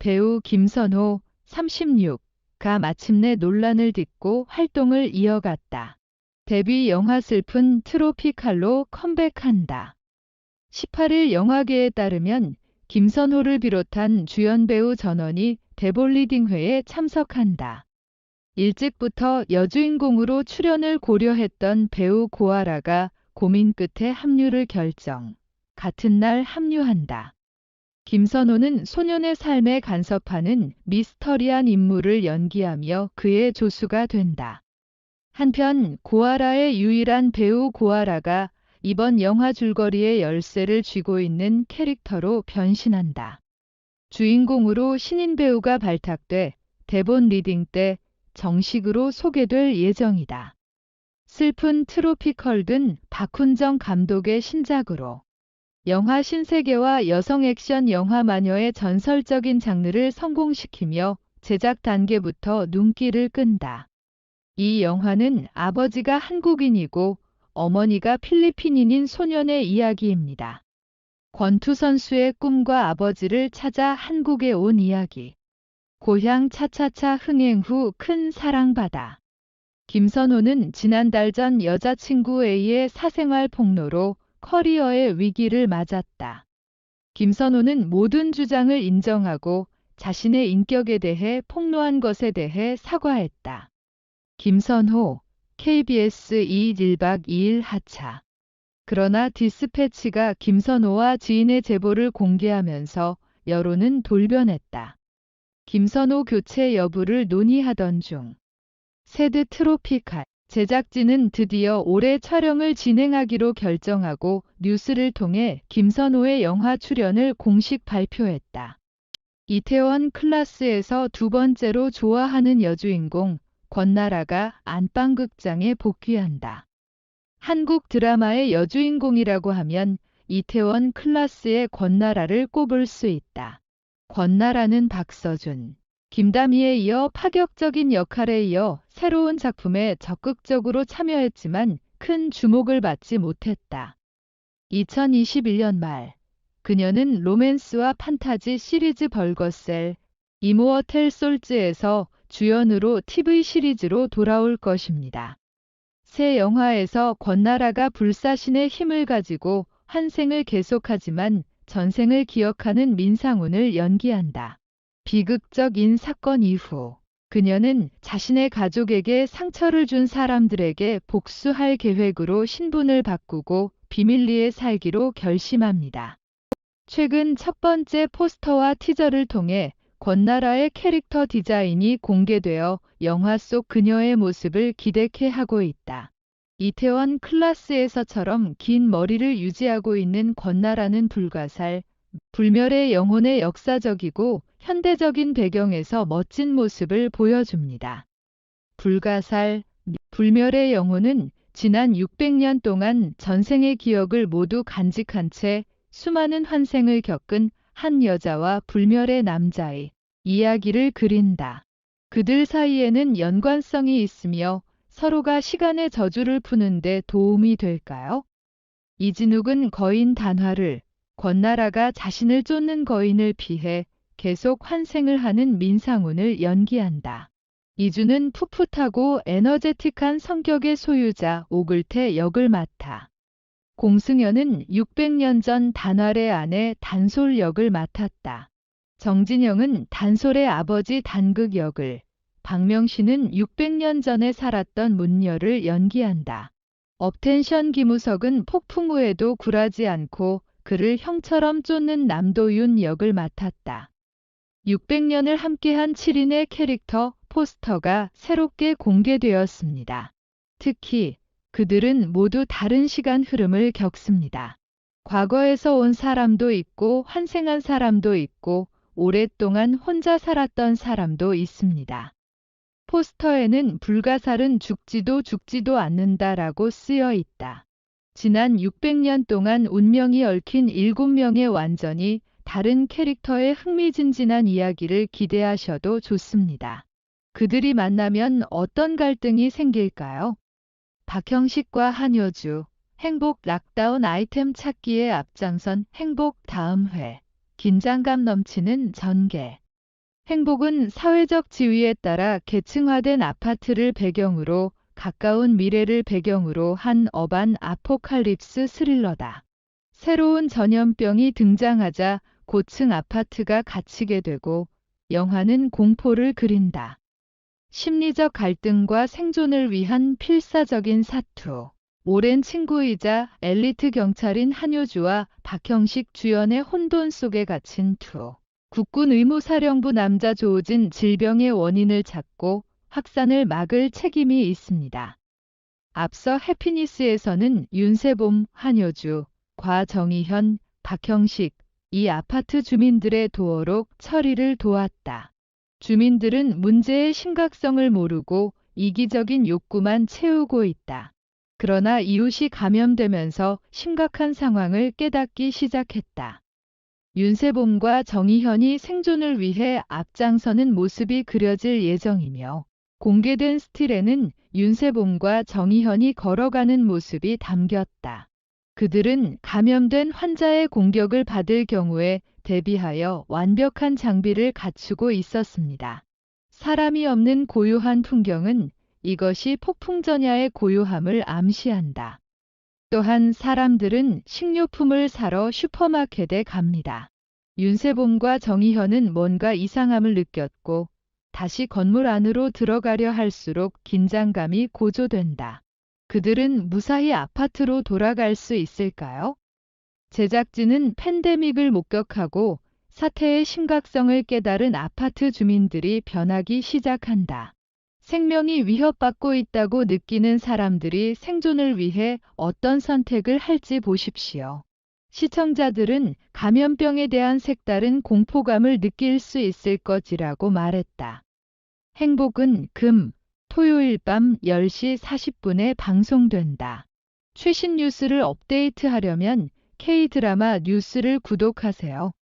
배우 김선호 36가 마침내 논란을 딛고 활동을 이어갔다. 데뷔 영화 슬픈 트로피칼로 컴백한다. 18일 영화계에 따르면 김선호를 비롯한 주연 배우 전원이 대본 리딩회에 참석한다. 일찍부터 여주인공으로 출연을 고려했던 배우 고아라가 고민 끝에 합류를 결정. 같은 날 합류한다. 김선호는 소년의 삶에 간섭하는 미스터리한 인물을 연기하며 그의 조수가 된다. 한편 고아라의 유일한 배우 고아라가 이번 영화 줄거리의 열쇠를 쥐고 있는 캐릭터로 변신한다. 주인공으로 신인 배우가 발탁돼 대본 리딩 때 정식으로 소개될 예정이다. 슬픈 트로피컬은 박훈정 감독의 신작으로 영화 신세계와 여성 액션 영화 마녀의 전설적인 장르를 성공시키며 제작 단계부터 눈길을 끈다. 이 영화는 아버지가 한국인이고 어머니가 필리핀인인 소년의 이야기입니다. 권투 선수의 꿈과 아버지를 찾아 한국에 온 이야기. 고향 차차차 흥행 후 큰 사랑받아. 김선호는 지난달 전 여자친구 A의 사생활 폭로로 커리어의 위기를 맞았다. 김선호는 모든 주장을 인정하고 자신의 인격에 대해 폭로한 것에 대해 사과했다. 김선호, KBS 1박 2일 하차. 그러나 디스패치가 김선호와 지인의 제보를 공개하면서 여론은 돌변했다. 김선호 교체 여부를 논의하던 중 새드 트로피칼 제작진은 드디어 올해 촬영을 진행하기로 결정하고 뉴스를 통해 김선호의 영화 출연을 공식 발표했다. 이태원 클라스에서 두 번째로 좋아하는 여주인공 권나라가 안방극장에 복귀한다. 한국 드라마의 여주인공이라고 하면 이태원 클라스의 권나라를 꼽을 수 있다. 권나라는 박서준, 김다미에 이어 파격적인 역할에 이어 새로운 작품에 적극적으로 참여했지만 큰 주목을 받지 못했다. 2021년 말 그녀는 로맨스와 판타지 시리즈 벌거셀 이모어텔 솔즈에서 주연으로 TV 시리즈로 돌아올 것입니다. 새 영화에서 권나라가 불사신의 힘을 가지고 환생을 계속하지만 전생을 기억하는 민상훈을 연기한다. 비극적인 사건 이후 그녀는 자신의 가족에게 상처를 준 사람들에게 복수할 계획으로 신분을 바꾸고 비밀리에 살기로 결심합니다. 최근 첫 번째 포스터와 티저를 통해 권나라의 캐릭터 디자인이 공개되어 영화 속 그녀의 모습을 기대케 하고 있다. 이태원 클라스에서처럼 긴 머리를 유지하고 있는 권나라는 불가살, 불멸의 영혼의 역사적이고 현대적인 배경에서 멋진 모습을 보여줍니다. 불가살, 불멸의 영혼은 지난 600년 동안 전생의 기억을 모두 간직한 채 수많은 환생을 겪은 한 여자와 불멸의 남자의 이야기를 그린다. 그들 사이에는 연관성이 있으며 서로가 시간의 저주를 푸는 데 도움이 될까요? 이진욱은 거인 단화를, 권나라가 자신을 쫓는 거인을 피해 계속 환생을 하는 민상훈을 연기한다. 이주는 풋풋하고 에너제틱한 성격의 소유자 오글태 역을 맡아. 공승연은 600년 전 단활의 아내 단솔 역을 맡았다. 정진영은 단솔의 아버지 단극 역을, 박명신은 600년 전에 살았던 문녀를 연기한다. 업텐션 김우석은 폭풍 후에도 굴하지 않고 그를 형처럼 쫓는 남도윤 역을 맡았다. 600년을 함께한 7인의 캐릭터 포스터가 새롭게 공개되었습니다. 특히 그들은 모두 다른 시간 흐름을 겪습니다. 과거에서 온 사람도 있고 환생한 사람도 있고 오랫동안 혼자 살았던 사람도 있습니다. 포스터에는 불가살은 죽지도 않는다라고 쓰여 있다. 지난 600년 동안 운명이 얽힌 7명의 완전히 다른 캐릭터의 흥미진진한 이야기를 기대하셔도 좋습니다. 그들이 만나면 어떤 갈등이 생길까요? 박형식과 한효주, 행복 락다운 아이템 찾기에 앞장선 행복 다음 회, 긴장감 넘치는 전개. 행복은 사회적 지위에 따라 계층화된 아파트를 배경으로 가까운 미래를 배경으로 한 어반 아포칼립스 스릴러다. 새로운 전염병이 등장하자 고층 아파트가 갇히게 되고 영화는 공포를 그린다. 심리적 갈등과 생존을 위한 필사적인 사투. 오랜 친구이자 엘리트 경찰인 한효주와 박형식 주연의 혼돈 속에 갇힌 투. 국군 의무사령부 남자 조우진 질병의 원인을 찾고 확산을 막을 책임이 있습니다. 앞서 해피니스에서는 윤세봄, 한효주, 과정희현, 박형식, 이 아파트 주민들의 도어록 처리를 도왔다. 주민들은 문제의 심각성을 모르고 이기적인 욕구만 채우고 있다. 그러나 이웃이 감염되면서 심각한 상황을 깨닫기 시작했다. 윤세봄과 정희현이 생존을 위해 앞장서는 모습이 그려질 예정이며 공개된 스틸에는 윤세봄과 정희현이 걸어가는 모습이 담겼다. 그들은 감염된 환자의 공격을 받을 경우에 대비하여 완벽한 장비를 갖추고 있었습니다. 사람이 없는 고요한 풍경은 이것이 폭풍전야의 고요함을 암시한다. 또한 사람들은 식료품을 사러 슈퍼마켓에 갑니다. 윤세봄과 정희현은 뭔가 이상함을 느꼈고 다시 건물 안으로 들어가려 할수록 긴장감이 고조된다. 그들은 무사히 아파트로 돌아갈 수 있을까요? 제작진은 팬데믹을 목격하고 사태의 심각성을 깨달은 아파트 주민들이 변하기 시작한다. 생명이 위협받고 있다고 느끼는 사람들이 생존을 위해 어떤 선택을 할지 보십시오. 시청자들은 감염병에 대한 색다른 공포감을 느낄 수 있을 것이라고 말했다. 행복은 금, 토요일 밤 10시 40분에 방송된다. 최신 뉴스를 업데이트하려면 K드라마 뉴스를 구독하세요.